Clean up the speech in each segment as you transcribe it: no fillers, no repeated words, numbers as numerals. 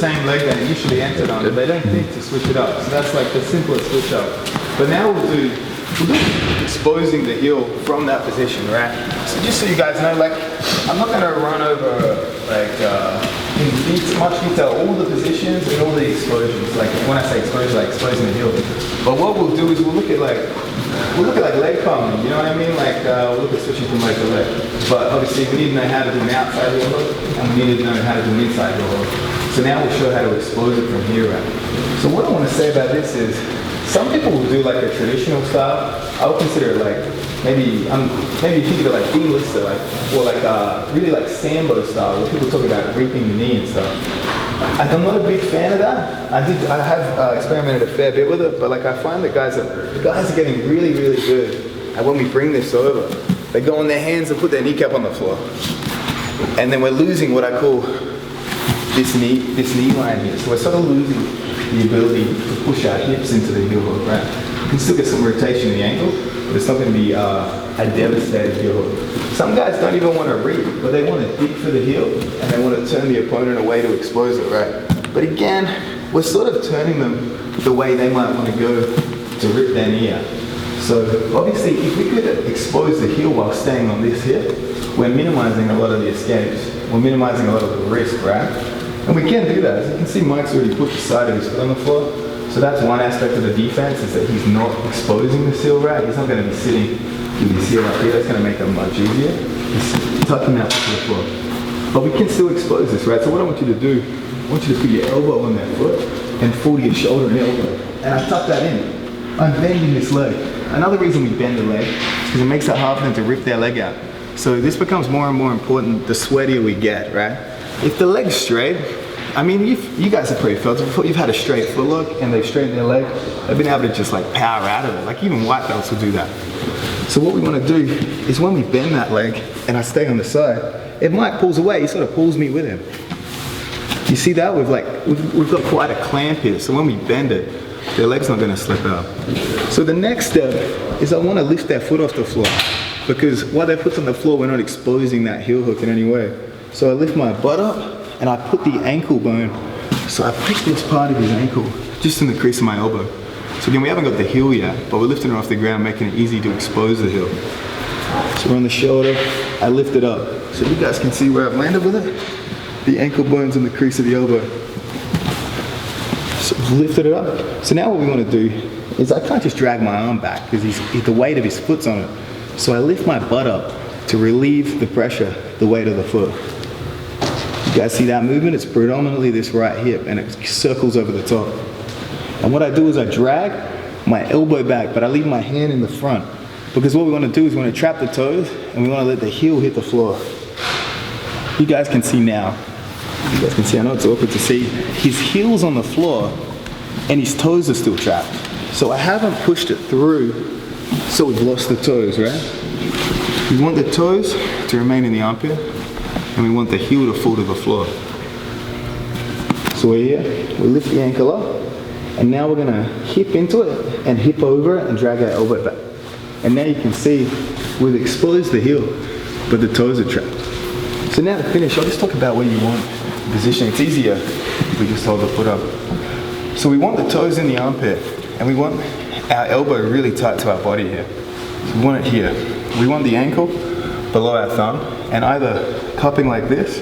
same leg that it usually entered on, they don't think to switch it up. So that's like the simplest switch up. But now we'll do exposing the heel from that position, right? So just so you guys know, like, I'm not gonna run over like in much detail all the positions and all the explosions. Like when I say exposure, like exposing the heel. But what we'll do is we'll look at like leg palming, you know what I mean? Like we'll look at switching from leg to leg. But obviously we need to know how to do an outside heel hook and we need to know how to do an inside heel hook. So now we'll show how to expose it from here, right? So what I want to say about this is, some people will do like a traditional style. I would consider it like, maybe you think of it like D-lister, like, or like really like Sambo style, where people talk about reaping the knee and stuff. I'm not a big fan of that. I have experimented a fair bit with it, but like I find that the guys are getting really, really good at when we bring this over. They go on their hands and put their kneecap on the floor. And then we're losing what I call this knee line here. So we're sort of losing the ability to push our hips into the heel hook, right? You can still get some rotation in the ankle, but it's not going to be a devastating heel hook. Some guys don't even want to reap, but they want to dig for the heel, and they want to turn the opponent away to expose it, right? But again, we're sort of turning them the way they might want to go to rip their knee out. So obviously, if we could expose the heel while staying on this hip, we're minimizing a lot of the escapes. We're minimizing a lot of the risk, right? And we can do that. As you can see, Mike's already put the side of his foot on the floor. So that's one aspect of the defense, is that he's not exposing the heel, right? He's not going to be sitting with his heel up here. That's going to make it much easier. He's tucking that to the floor. But we can still expose this, right? So what I want you to do, I want you to put your elbow on that foot and fall to your shoulder and elbow. And I tuck that in. I'm bending this leg. Another reason we bend the leg is because it makes it hard for them to rip their leg out. So this becomes more and more important the sweatier we get, right? If the leg's straight, I mean, you guys have probably felt it before. You've had a straight foot look and they've straightened their leg. They've been able to just like power out of it. Like even white belts will do that. So what we want to do is when we bend that leg and I stay on the side, if Mike pulls away, he sort of pulls me with him. You see that? We've got quite a clamp here. So when we bend it, their leg's not going to slip out. So the next step is I want to lift their foot off the floor, because while their foot's on the floor, we're not exposing that heel hook in any way. So I lift my butt up and I put the ankle bone. So I pick this part of his ankle just in the crease of my elbow. So again, we haven't got the heel yet, but we're lifting it off the ground, making it easy to expose the heel. So we're on the shoulder, I lift it up. So you guys can see where I've landed with it. The ankle bone's in the crease of the elbow. So I've lifted it up. So now what we want to do is I can't just drag my arm back because the weight of his foot's on it. So I lift my butt up to relieve the pressure, the weight of the foot. You guys see that movement? It's predominantly this right hip and it circles over the top. And what I do is I drag my elbow back, but I leave my hand in the front. Because what we want to do is we want to trap the toes and we want to let the heel hit the floor. You guys can see now. You guys can see, I know it's awkward to see. His heel's on the floor and his toes are still trapped. So I haven't pushed it through, so we've lost the toes, right? We want the toes to remain in the armpit and we want the heel to fall to the floor. So we're here, we lift the ankle up, and now we're gonna hip into it and hip over it and drag our elbow back. And now you can see we've exposed the heel, but the toes are trapped. So now to finish, I'll just talk about where you want the position. It's easier if we just hold the foot up. So we want the toes in the armpit, and we want our elbow really tight to our body here. So we want it here. We want the ankle below our thumb, and either cupping like this,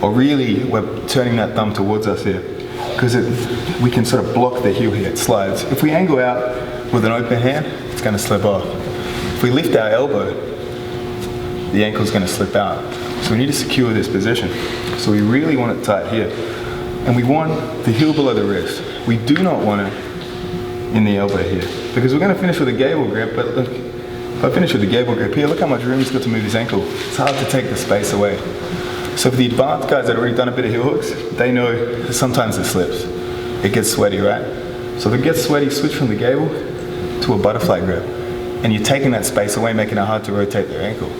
or really we're turning that thumb towards us here, because we can sort of block the heel here, it slides. If we angle out with an open hand, it's going to slip off. If we lift our elbow, the ankle's going to slip out. So we need to secure this position. So we really want it tight here. And we want the heel below the wrist. We do not want it in the elbow here, because we're going to finish with a gable grip, but look, if I finish with the gable grip here, look how much room he's got to move his ankle. It's hard to take the space away. So for the advanced guys that have already done a bit of heel hooks, they know that sometimes it slips. It gets sweaty, right? So if it gets sweaty, switch from the gable to a butterfly grip. And you're taking that space away, making it hard to rotate their ankle.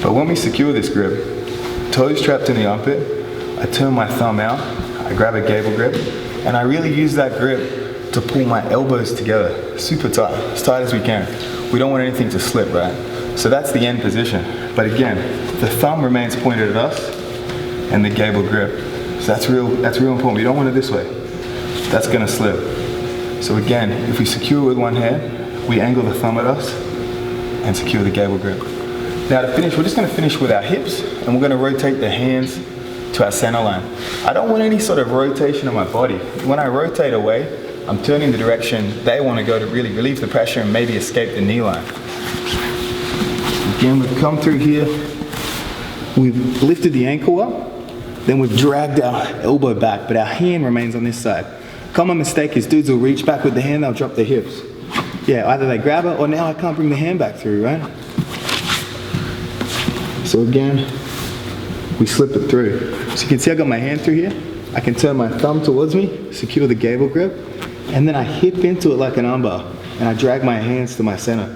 But when we secure this grip, toes trapped in the armpit, I turn my thumb out, I grab a gable grip, and I really use that grip to pull my elbows together, super tight, as tight as we can. We don't want anything to slip, right? So that's the end position. But again, the thumb remains pointed at us and the gable grip So that's real important. We don't want it this way. That's gonna slip. So again, if we secure with one hand, we angle the thumb at us and secure the gable grip. Now to finish, we're just gonna finish with our hips, and we're gonna rotate the hands to our center line. I don't want any sort of rotation of my body. When I rotate away, I'm turning the direction they want to go to really relieve the pressure and maybe escape the knee line. Again, we've come through here, we've lifted the ankle up, then we've dragged our elbow back, but our hand remains on this side. Common mistake is dudes will reach back with the hand, they'll drop their hips. Yeah, either they grab it or now I can't bring the hand back through, right? So again, we slip it through. So you can see I got my hand through here. I can turn my thumb towards me, secure the gable grip, and then I hip into it like an armbar, and I drag my hands to my center.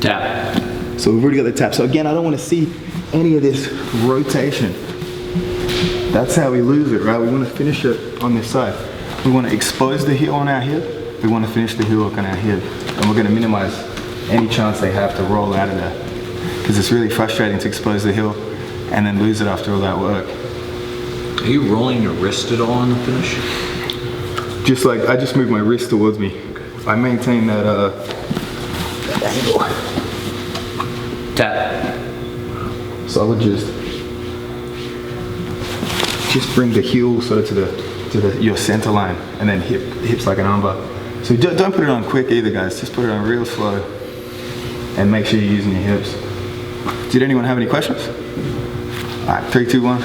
Tap. So we've already got the tap. So again, I don't want to see any of this rotation. That's how we lose it, right? We want to finish it on this side. We want to expose the heel on our hip. We want to finish the heel hook on our hip. And we're going to minimize any chance they have to roll out of there. Because it's really frustrating to expose the heel and then lose it after all that work. Are you rolling your wrist at all on the finish? Just like, I just move my wrist towards me. I maintain that angle. Tap. So I would just bring the heel sort of to your center line, and then hips like an armbar. So don't put it on quick either, guys. Just put it on real slow, and make sure you're using your hips. Did anyone have any questions? All right, 3, 2, 1.